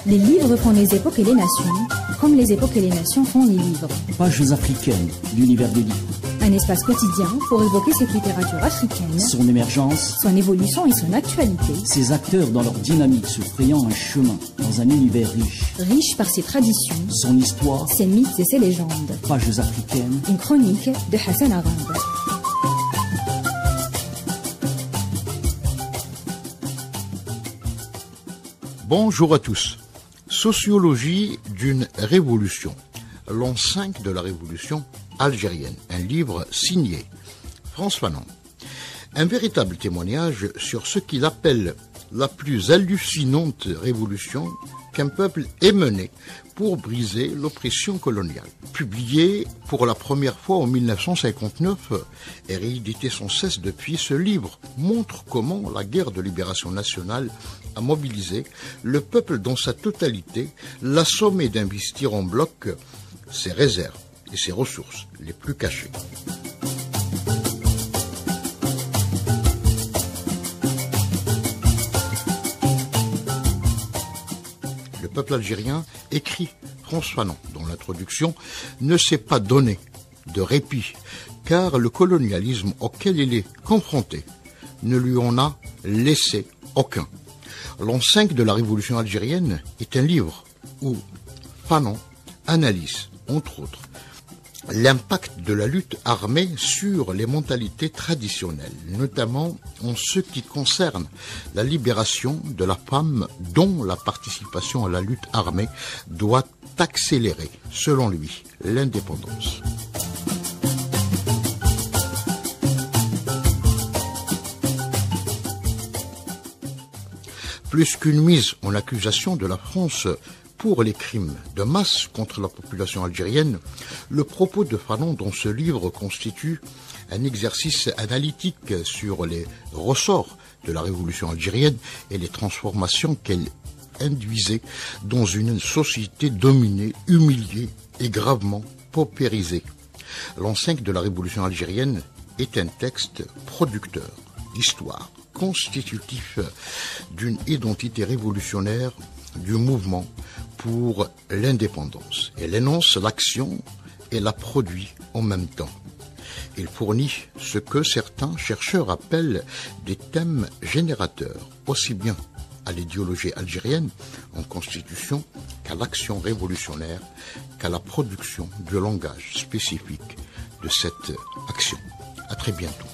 Les livres font les époques et les nations, comme les époques et les nations font les livres. Pages africaines, l'univers des livres. Un espace quotidien pour évoquer cette littérature africaine, Son émergence, son évolution et son actualité. ses acteurs dans leur dynamique se frayant un chemin dans un univers riche. Riche par ses traditions, Son histoire, ses mythes et ses légendes. Pages africaines. Une chronique de Hassan Arab. Bonjour à tous. Sociologie d'une révolution. L'an 5 de la révolution algérienne. Un livre signé François Fanon. Un véritable témoignage sur ce qu'il appelle la plus hallucinante révolution qu'un peuple ait menée pour briser l'oppression coloniale. Publié pour la première fois en 1959 et réédité sans cesse depuis, ce livre montre comment la guerre de libération nationale a mobilisé le peuple dans sa totalité, l'a sommé d'investir en bloc ses réserves et ses ressources les plus cachées. Le peuple algérien, écrit François Fanon dans l'introduction, ne s'est pas donné de répit, car le colonialisme auquel il est confronté ne lui en a laissé aucun. L'an 5 de la révolution algérienne est un livre où Fanon analyse, entre autres, l'impact de la lutte armée sur les mentalités traditionnelles, notamment en ce qui concerne la libération de la femme dont la participation à la lutte armée doit accélérer, selon lui, l'indépendance. Plus qu'une mise en accusation de la France pour les crimes de masse contre la population algérienne, le propos de Fanon dans ce livre constitue un exercice analytique sur les ressorts de la révolution algérienne et les transformations qu'elle induisait dans une société dominée, humiliée et gravement paupérisée. L'an 5 de la révolution algérienne est un texte producteur d'histoire, constitutif d'une identité révolutionnaire du mouvement pour l'indépendance. Elle énonce l'action et la produit en même temps. Il fournit ce que certains chercheurs appellent des thèmes générateurs, aussi bien à l'idéologie algérienne en constitution qu'à l'action révolutionnaire, qu'à la production du langage spécifique de cette action. À très bientôt.